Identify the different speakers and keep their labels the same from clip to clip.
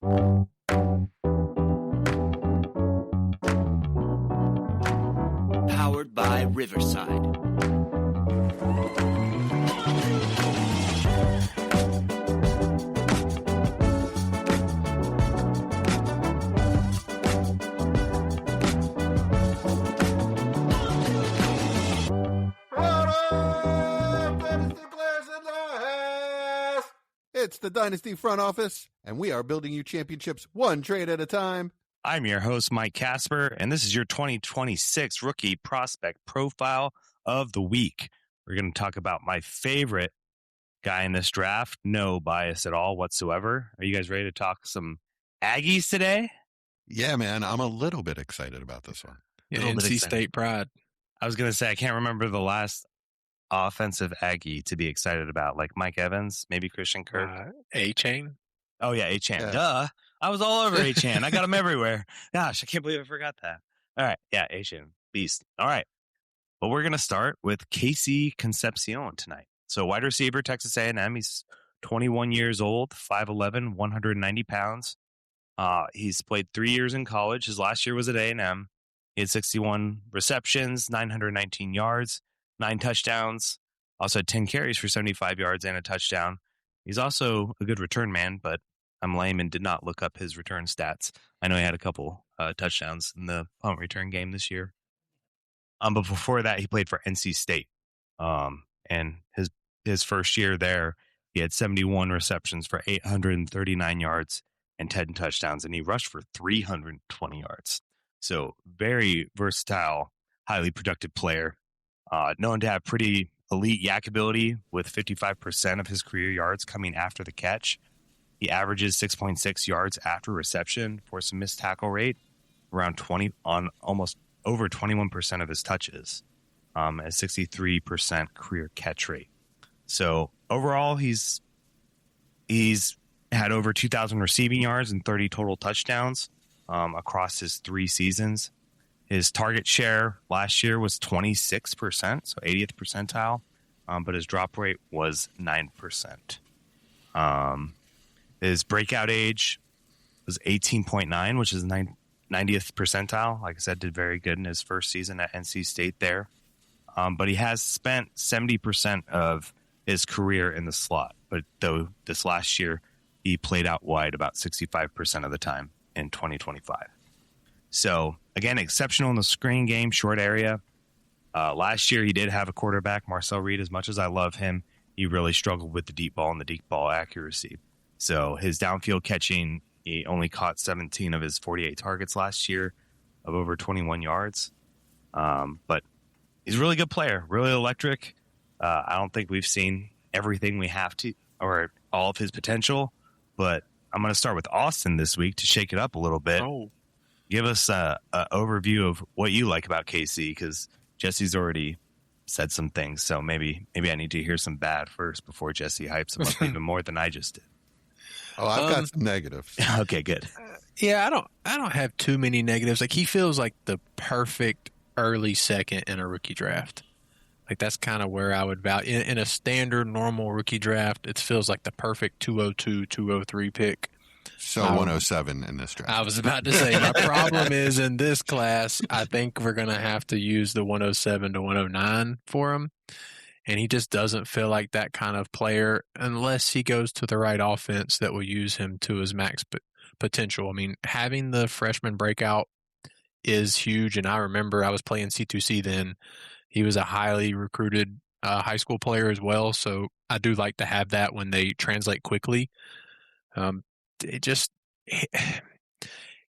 Speaker 1: Powered by Riverside.
Speaker 2: It's the Dynasty front office, and we are building you championships one trade at a time.
Speaker 3: I'm your host, Mike Casper, and this is your 2026 Rookie Prospect Profile of the Week. We're going to talk about my favorite guy in this draft. No bias at all whatsoever. Are you guys ready to talk some Aggies today?
Speaker 2: Yeah, man, I'm a little bit excited about this one.
Speaker 4: Yeah, NC State pride.
Speaker 3: I was going to say, I can't remember the last offensive Aggie to be excited about, like Mike Evans, maybe Christian Kirk.
Speaker 4: A-Chain?
Speaker 3: Oh, yeah, A-Chan.
Speaker 2: Yeah.
Speaker 3: Duh. I was all over A-Chan. I got him everywhere. Gosh, I can't believe I forgot that. All right. Yeah, A-Chan. Beast. All right. But we're going to start with KC Concepcion tonight. So wide receiver, Texas A&M. He's 21 years old, 5'11", 190 pounds. He's played 3 years in college. His last year was at A&M. He had 61 receptions, 919 yards, 9 touchdowns. Also had 10 carries for 75 yards and a touchdown. He's also a good return man, but I'm lame and did not look up his return stats. I know he had a couple touchdowns in the punt return game this year. But before that, he played for NC State. And his first year there, he had 71 receptions for 839 yards and 10 touchdowns, and he rushed for 320 yards. So very versatile, highly productive player. Known to have pretty elite yak ability, with 55% of his career yards coming after the catch. He averages 6.6 yards after reception for some missed tackle rate, around 20 on almost over 21% of his touches, at 63% career catch rate. So overall, he's had over 2,000 receiving yards and 30 total touchdowns across his 3 seasons. His target share last year was 26%, so 80th percentile, but his drop rate was 9%. His breakout age was 18.9, which is 90th percentile. Like I said, did very good in his first season at NC State there. But he has spent 70% of his career in the slot. But though this last year, he played out wide about 65% of the time in 2025. So, again, exceptional in the screen game, short area. Last year, he did have a quarterback, Marcel Reed. As much as I love him, he really struggled with the deep ball and the deep ball accuracy. So his downfield catching, he only caught 17 of his 48 targets last year of over 21 yards. But he's a really good player, really electric. I don't think we've seen everything we have to, or all of his potential. But I'm going to start with Austin this week to shake it up a little bit.
Speaker 4: Oh.
Speaker 3: Give us an overview of what you like about KC, because Jesse's already said some things. So maybe I need to hear some bad first before Jesse hypes him up even more than I just did.
Speaker 2: Oh, I've got some negatives.
Speaker 3: Okay, good.
Speaker 4: Yeah, I don't have too many negatives. Like, he feels like the perfect early second in a rookie draft. Like, that's kind of where I would value. In a standard, normal rookie draft, it feels like the perfect 202, 203 pick.
Speaker 2: So 107 in this draft.
Speaker 4: I was about to say, my problem is in this class, I think we're going to have to use the 107 to 109 for him. And he just doesn't feel like that kind of player unless he goes to the right offense that will use him to his max potential. I mean, having the freshman breakout is huge. And I remember I was playing C2C then. He was a highly recruited high school player as well. So I do like to have that when they translate quickly.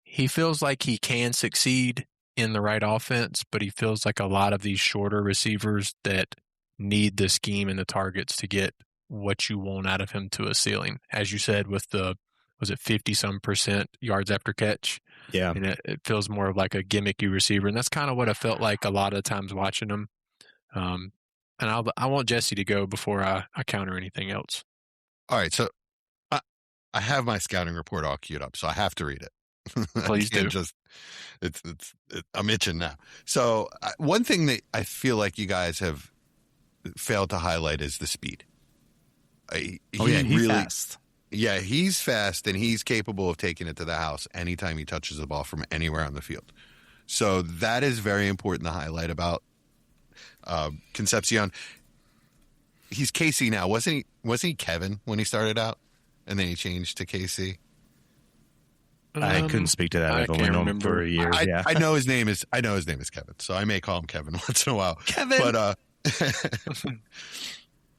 Speaker 4: He feels like he can succeed in the right offense, but he feels like a lot of these shorter receivers that need the scheme and the targets to get what you want out of him to a ceiling. As you said, with the, was it 50-some% yards after catch?
Speaker 3: Yeah.
Speaker 4: And it feels more of like a gimmicky receiver. And that's kind of what I felt like a lot of times watching him. And I want Jesse to go before I counter anything else.
Speaker 2: All right, so I have my scouting report all queued up, so I have to read it.
Speaker 4: Please do.
Speaker 2: I'm itching now. So one thing that I feel like you guys have failed to highlight is the speed.
Speaker 3: He's fast.
Speaker 2: Yeah, he's fast and he's capable of taking it to the house anytime he touches the ball from anywhere on the field. So that is very important to highlight about Concepcion. He's KC now. Wasn't he Kevin when he started out? And then he changed to KC?
Speaker 3: I couldn't speak to that. I've only known him for a year.
Speaker 2: I know his name is Kevin, so I may call him Kevin once in a while.
Speaker 3: Kevin.
Speaker 2: But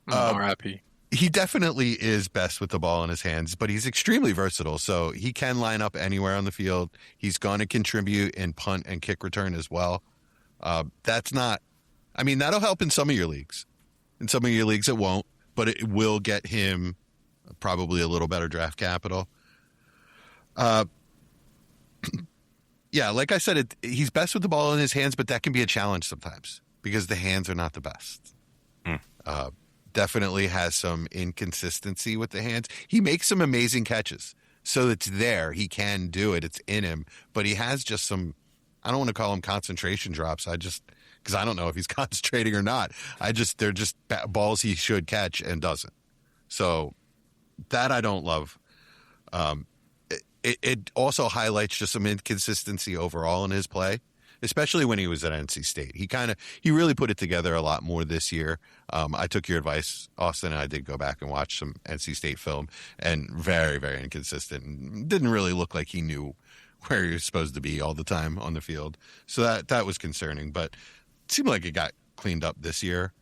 Speaker 4: R.I.P.
Speaker 2: he definitely is best with the ball in his hands, but he's extremely versatile. So he can line up anywhere on the field. He's going to contribute in punt and kick return as well. That'll help in some of your leagues. In some of your leagues, it won't, but it will get him probably a little better draft capital. Yeah, like I said, he's best with the ball in his hands, but that can be a challenge sometimes because the hands are not the best. Definitely has some inconsistency with the hands. He makes some amazing catches. So it's there. He can do it. It's in him. But he has just some, I don't want to call them concentration drops. Because I don't know if he's concentrating or not. They're just balls he should catch and doesn't. So that I don't love. It also highlights just some inconsistency overall in his play, especially when he was at NC State. He really put it together a lot more this year. I took your advice, Austin, and I did go back and watch some NC State film, and very, very inconsistent. Didn't really look like he knew where he was supposed to be all the time on the field. So that was concerning, but it seemed like it got cleaned up this year.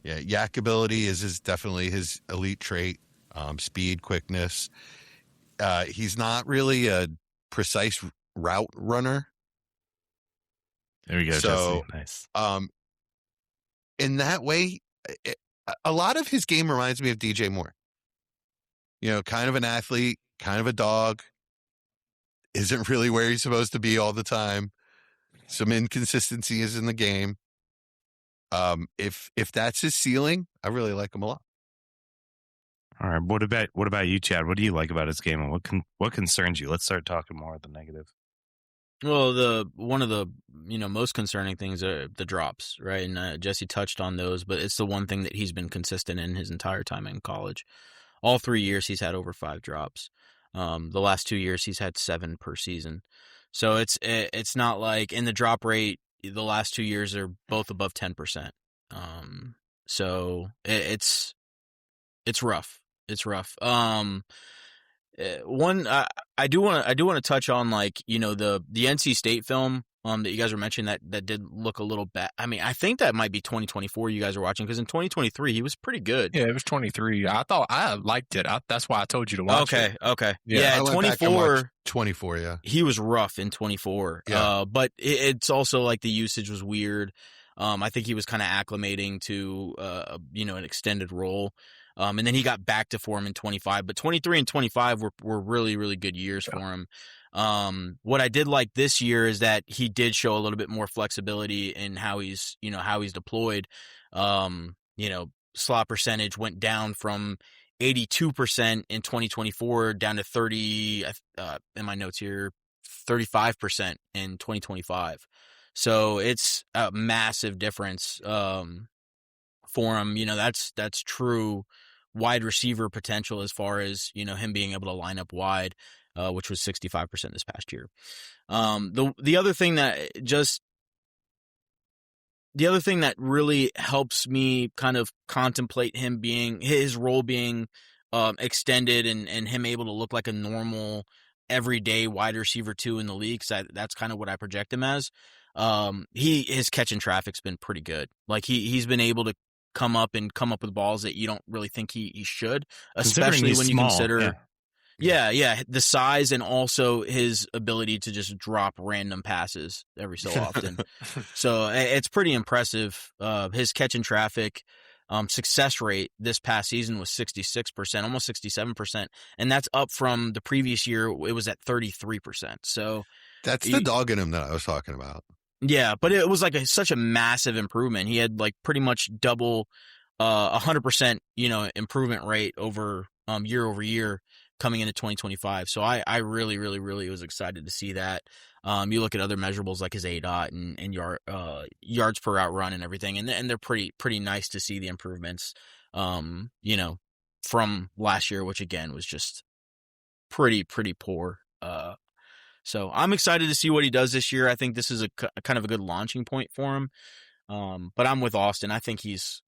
Speaker 2: Yak ability is definitely his elite trait. Speed, quickness. He's not really a precise route runner.
Speaker 3: There we go,
Speaker 2: so,
Speaker 3: Jesse. Nice.
Speaker 2: In that way, a lot of his game reminds me of DJ Moore. Kind of an athlete, kind of a dog. Isn't really where he's supposed to be all the time. Some inconsistencies in the game. If that's his ceiling, I really like him a lot.
Speaker 3: All right. What about you, Chad? What do you like about his game, and what concerns you? Let's start talking more of the negative.
Speaker 5: Well, one of the most concerning things are the drops, right? And Jesse touched on those, but it's the one thing that he's been consistent in his entire time in college. All 3 years he's had over 5 drops. The last 2 years he's had 7 per season. So it's not like, in the drop rate, the last 2 years are both above 10%. So it's rough. It's rough. One, I do want to touch on, like, the NC State film that you guys were mentioning that did look a little bad. I mean, I think that might be 2024 you guys are watching, because in 2023 he was pretty good.
Speaker 4: Yeah, it was 23. I thought I liked it. That's why I told you to watch it.
Speaker 5: Okay.
Speaker 2: Yeah,
Speaker 5: 24.
Speaker 2: 24, yeah.
Speaker 5: He was rough in 24.
Speaker 2: Yeah.
Speaker 5: But it's also like the usage was weird. I think he was kind of acclimating to an extended role. And then he got back to form in 25, but 23 and 25 were really, really good years for him. What I did like this year is that he did show a little bit more flexibility in how he's deployed. Slot percentage went down from 82% in 2024 down to 30, in my notes here, 35% in 2025. So it's a massive difference, for him. That's true wide receiver potential as far as, him being able to line up wide, which was 65% this past year. The other thing that really helps me kind of contemplate his role being extended and him able to look like a normal everyday wide receiver 2 in the league, because that's kind of what I project him as. His catch and traffic's been pretty good. Like he's been able to come up with balls that you don't really think he should, especially when you consider the size and also his ability to just drop random passes every so often. So it's pretty impressive. His catch and traffic success rate this past season was 66%, almost 67%, and that's up from the previous year. It was at 33%. So
Speaker 2: that's the dog in him that I was talking about.
Speaker 5: Yeah, but it was like such a massive improvement. He had like pretty much double 100%, improvement rate over year over year coming into 2025. So I really, really, really was excited to see that. You look at other measurables like his ADOT and yards per route run and everything, and they're pretty nice to see the improvements. from last year, which again was just pretty poor. So I'm excited to see what he does this year. I think this is a kind of a good launching point for him. But I'm with Austin. I think he's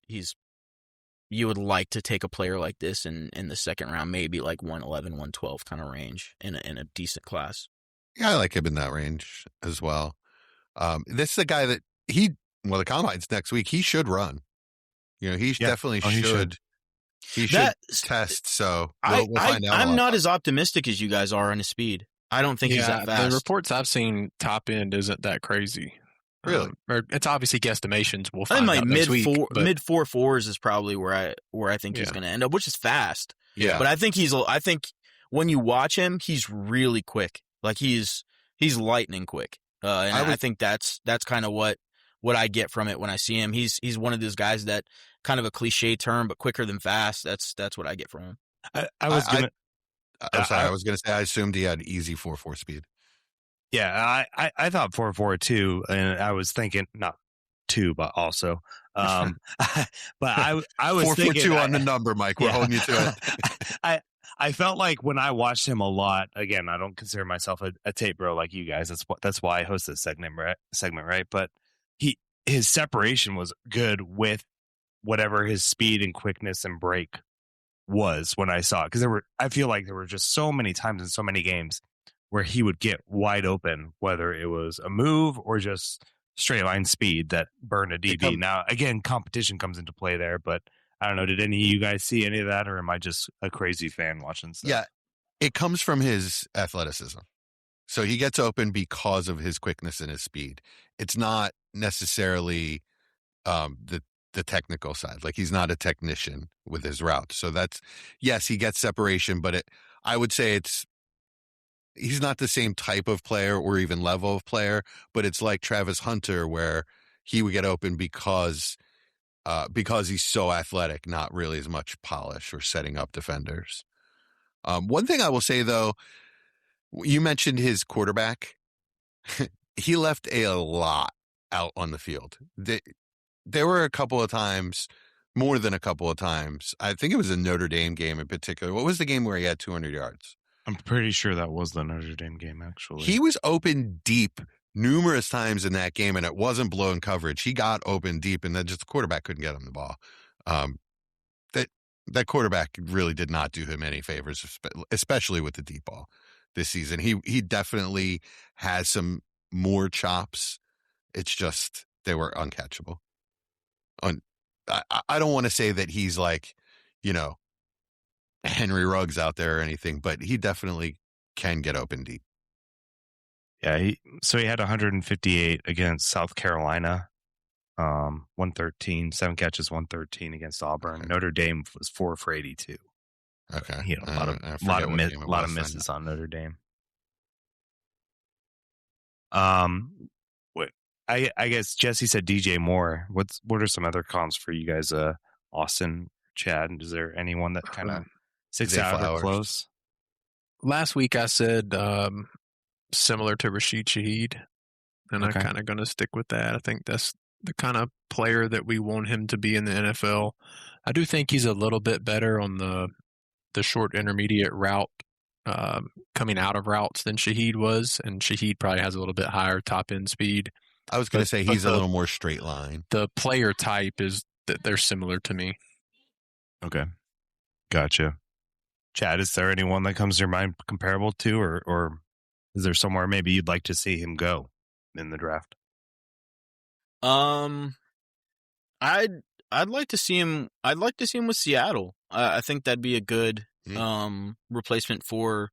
Speaker 5: you would like to take a player like this in the second round, maybe like 111, 112 kind of range in a decent class.
Speaker 2: Yeah, I like him in that range as well. This is a guy that the combine's next week. He should run. He definitely should. He should test. So we'll find out.
Speaker 5: I'm not as optimistic as you guys are on his speed. I don't think he's that fast.
Speaker 4: The reports I've seen, top end isn't that crazy.
Speaker 2: Really?
Speaker 4: Or it's obviously guesstimations. We'll find out
Speaker 5: mid
Speaker 4: next week.
Speaker 5: Mid 4.4s is probably where I think he's going to end up, which is fast.
Speaker 2: Yeah.
Speaker 5: But I think when you watch him, he's really quick. Like he's lightning quick. I think that's kind of what I get from it when I see him. He's one of those guys that kind of a cliche term, but quicker than fast. That's what I get from him.
Speaker 2: I was going to say I assumed he had easy 4.4 speed.
Speaker 3: Yeah, I thought 4.4 too, and I was thinking not 2, but also. But I was
Speaker 2: 4.42 on the number, Mike. We're holding you to
Speaker 3: it. I felt like when I watched him a lot. Again, I don't consider myself a tape bro like you guys. That's why I host this segment, right? But his separation was good with whatever his speed and quickness and break was when I saw it, because I feel like there were just so many times in so many games where he would get wide open, whether it was a move or just straight line speed that burned a DB. Now, again, competition comes into play there, but I don't know. Did any of you guys see any of that, or am I just a crazy fan watching stuff?
Speaker 2: Yeah, it comes from his athleticism. So he gets open because of his quickness and his speed. It's not necessarily the technical side. Like, he's not a technician with his route. So yes, he gets separation, but I would say he's not the same type of player or even level of player, but it's like Travis Hunter, where he would get open because he's so athletic, not really as much polish or setting up defenders. One thing I will say, though, you mentioned his quarterback. He left a lot out on the field. There were a couple of times, more than a couple of times. I think it was a Notre Dame game in particular. What was the game where he had 200 yards?
Speaker 3: I'm pretty sure that was the Notre Dame game, actually.
Speaker 2: He was open deep numerous times in that game, and it wasn't blown coverage. He got open deep, and then just the quarterback couldn't get him the ball. That quarterback really did not do him any favors, especially with the deep ball this season. He definitely has some more chops. It's just they were uncatchable. I don't want to say that he's like, Henry Ruggs out there or anything, but he definitely can get open deep.
Speaker 3: Yeah, he had 158 against South Carolina, 113, 7 catches, 113 against Auburn. Okay. Notre Dame was 4 for 82.
Speaker 2: Okay,
Speaker 3: he had a lot of misses on Notre Dame. I guess Jesse said DJ Moore. What are some other comps for you guys? Austin, Chad, is there anyone that kind of sticks out or close?
Speaker 4: Last week I said similar to Rashid Shaheed, and I'm kind of going to stick with that. I think that's the kind of player that we want him to be in the NFL. I do think he's a little bit better on the short intermediate route, coming out of routes than Shaheed was, and Shaheed probably has a little bit higher top end speed.
Speaker 2: I was going to say he's a little more straight line.
Speaker 4: The player type is that they're similar to me.
Speaker 3: Okay. Gotcha. Chad, is there anyone that comes to your mind comparable to, or is there somewhere maybe you'd like to see him go in the draft?
Speaker 5: I'd like to see him. I'd like to see him with Seattle. I think that'd be a good replacement for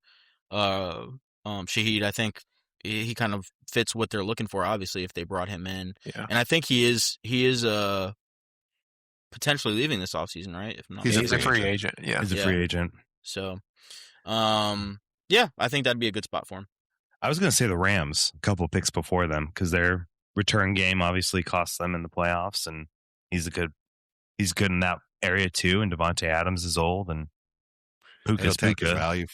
Speaker 5: Shaheed. I think he kind of fits what they're looking for, obviously, if they brought him in.
Speaker 4: Yeah.
Speaker 5: And I think he is potentially leaving this offseason, right? If not,
Speaker 2: he's
Speaker 4: a free agent. Yeah.
Speaker 3: He's a free agent.
Speaker 5: So, yeah, I think that'd be a good spot for him.
Speaker 3: I was going to say the Rams, a couple picks before them, because their return game obviously cost them in the playoffs, and he's good in that area too. And Devontae Adams is old, and
Speaker 2: Puka's tank his value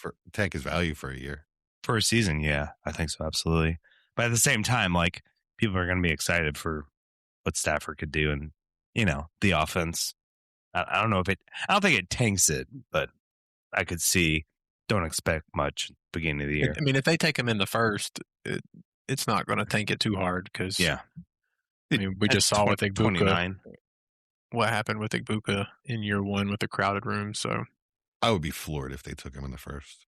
Speaker 2: for a year.
Speaker 3: For a season, yeah, I think so, absolutely. But at the same time, like, people are going to be excited for what Stafford could do, and the offense I don't know if I don't think it tanks it, but I could see. Don't expect much at the beginning of the year.
Speaker 4: I mean, if they take him in the first, it's not going to tank it too hard because
Speaker 3: Yeah.
Speaker 4: I mean, we just saw with Igbuka
Speaker 3: 29.
Speaker 4: what happened with Igbuka in year one with the crowded room. So
Speaker 2: I would be floored if they took him in the first.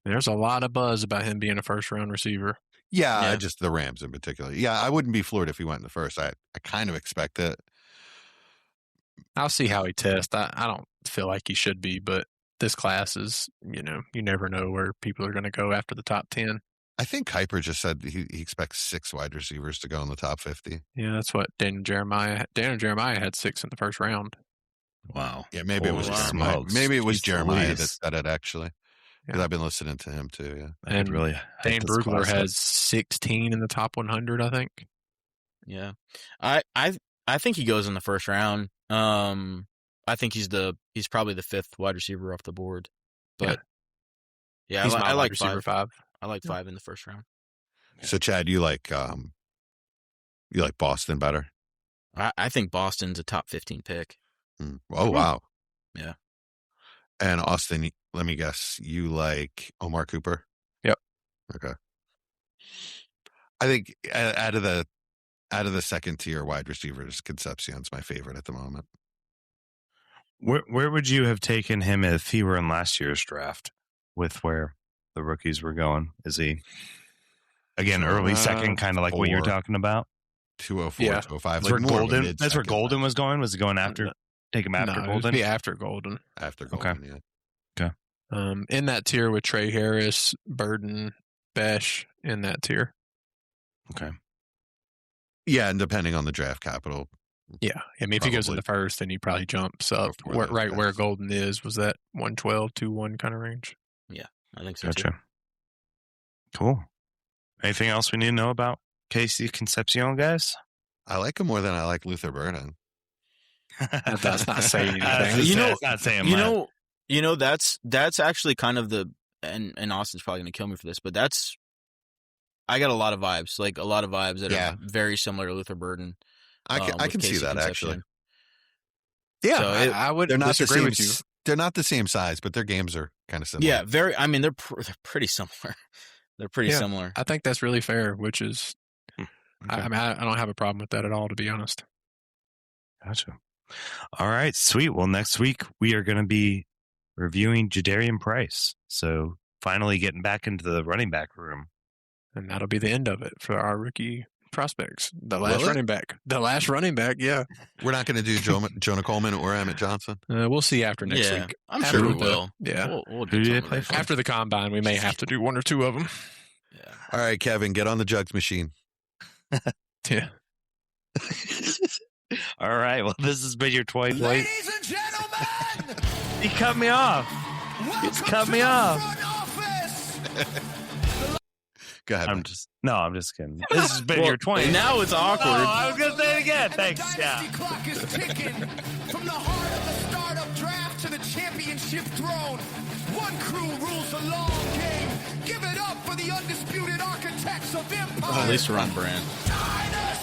Speaker 4: there's a lot of buzz about him being a first round receiver.
Speaker 2: Yeah, just the Rams in particular. Yeah, I wouldn't be floored if he went in the first. I kind of expect it.
Speaker 4: I'll see how he tests. I don't feel like he should be, but this class is, you never know where people are going to go after the top 10.
Speaker 2: I think Kuiper just said he expects 6 wide receivers to go in the top 50.
Speaker 4: Yeah, that's what Daniel Jeremiah had 6 in the first round.
Speaker 3: Wow.
Speaker 2: Yeah, maybe it was
Speaker 3: Holy
Speaker 2: Jeremiah.
Speaker 3: smokes.
Speaker 2: Maybe it was
Speaker 3: Jeez
Speaker 2: Jeremiah that
Speaker 3: Louise.
Speaker 2: said it, actually. Because
Speaker 4: Yeah.
Speaker 2: I've been listening to him, too, yeah.
Speaker 3: And really,
Speaker 4: Dan Brugler has 16 in the top 100, I think.
Speaker 5: Yeah, I think he goes in the first round. I think he's probably the 5th wide receiver off the board. But yeah,
Speaker 4: He's
Speaker 5: I
Speaker 4: my
Speaker 5: like
Speaker 4: wide receiver 5.
Speaker 5: I like 5 in the first round.
Speaker 2: So, Chad, you like Boston better?
Speaker 5: I think Boston's a top 15 pick.
Speaker 2: Oh, wow.
Speaker 5: Yeah.
Speaker 2: And Austin, let me guess, you like Omar Cooper?
Speaker 4: Yep.
Speaker 2: Okay. I think out of the second tier wide receivers, Concepcion's my favorite at the moment.
Speaker 3: Where would you have taken him if he were in last year's draft with where the rookies were going? Is he, again, early second, kind of like what you're
Speaker 2: 4.
Speaker 3: talking about?
Speaker 2: 204,
Speaker 4: Yeah.
Speaker 2: 205.
Speaker 3: That's where
Speaker 2: more of a
Speaker 3: Golden.
Speaker 2: mid-second
Speaker 3: That's where Golden was going. Was he going after? Take him after
Speaker 4: No, it would
Speaker 3: Golden.
Speaker 4: be after Golden.
Speaker 2: after Golden, yeah.
Speaker 4: In that tier with Trey Harris, Burden, Besh, in that tier.
Speaker 3: Okay.
Speaker 2: Yeah, and depending on the draft capital.
Speaker 4: Yeah. I mean, if he goes in
Speaker 2: Probably.
Speaker 4: the first, then he probably jumps up
Speaker 2: Before those
Speaker 4: right where
Speaker 2: guys.
Speaker 4: Golden is. Was that 112, 2-1 kind of range?
Speaker 5: I think so too.
Speaker 3: Gotcha. Cool. Anything else we need to know about KC Concepcion, guys?
Speaker 2: I like him more than I like Luther Burden.
Speaker 4: That does not say anything.
Speaker 3: It's not saying much.
Speaker 5: That's actually kind of and Austin's probably going to kill me for this, but I got a lot of vibes, that
Speaker 2: Yeah.
Speaker 5: are very similar to Luther Burden.
Speaker 2: I can
Speaker 5: with
Speaker 2: see
Speaker 5: KC
Speaker 2: that, actually.
Speaker 5: Concepcion.
Speaker 4: Yeah,
Speaker 5: So
Speaker 4: I would
Speaker 2: They're not the
Speaker 4: disagree
Speaker 2: same.
Speaker 4: with you.
Speaker 2: They're not the same size, but their games are kind of similar.
Speaker 5: Yeah, very. I mean, they're pretty similar. They're pretty
Speaker 4: Yeah.
Speaker 5: similar.
Speaker 4: I think that's really fair, which is,
Speaker 3: Okay.
Speaker 4: I mean, I don't have a problem with that at all, to be honest.
Speaker 3: Gotcha. All right, sweet. Well, next week we are going to be reviewing Jadarian Price. So finally getting back into the running back room.
Speaker 4: And that'll be the end of it for our rookie prospects. The last
Speaker 2: Will it?
Speaker 4: running back. The last running back, yeah.
Speaker 2: We're not going to do Jonah Coleman or Emmett Johnson.
Speaker 4: We'll see after next
Speaker 5: Yeah,
Speaker 4: week.
Speaker 5: I'm
Speaker 4: After
Speaker 5: sure we
Speaker 4: the-
Speaker 5: will.
Speaker 4: Yeah.
Speaker 5: We'll
Speaker 3: Who
Speaker 5: do
Speaker 3: do they
Speaker 5: something
Speaker 3: play
Speaker 5: like
Speaker 3: for?
Speaker 5: that.
Speaker 4: After the combine, we may have to do 1 or 2 of them.
Speaker 5: Yeah.
Speaker 2: All right, Kevin, get on the jugs machine.
Speaker 4: Yeah.
Speaker 3: All right. Well, this has been your 20.
Speaker 1: Ladies and gentlemen,
Speaker 3: He cut me off.
Speaker 1: welcome
Speaker 3: cut
Speaker 1: to
Speaker 3: me
Speaker 1: the
Speaker 3: off.
Speaker 1: front office.
Speaker 2: Go ahead.
Speaker 3: I'm
Speaker 2: man.
Speaker 3: just kidding. This has been
Speaker 5: Well,
Speaker 3: your 20.
Speaker 5: Now it's awkward.
Speaker 3: Oh, I was going to say it again.
Speaker 1: The
Speaker 3: Thanks.
Speaker 1: dynasty
Speaker 3: Yeah.
Speaker 1: clock is ticking. From the heart of the startup draft to the championship throne, one crew rules the long game. Give it up for the undisputed architects of empire.
Speaker 5: At least we're on brand.
Speaker 1: Dynasty!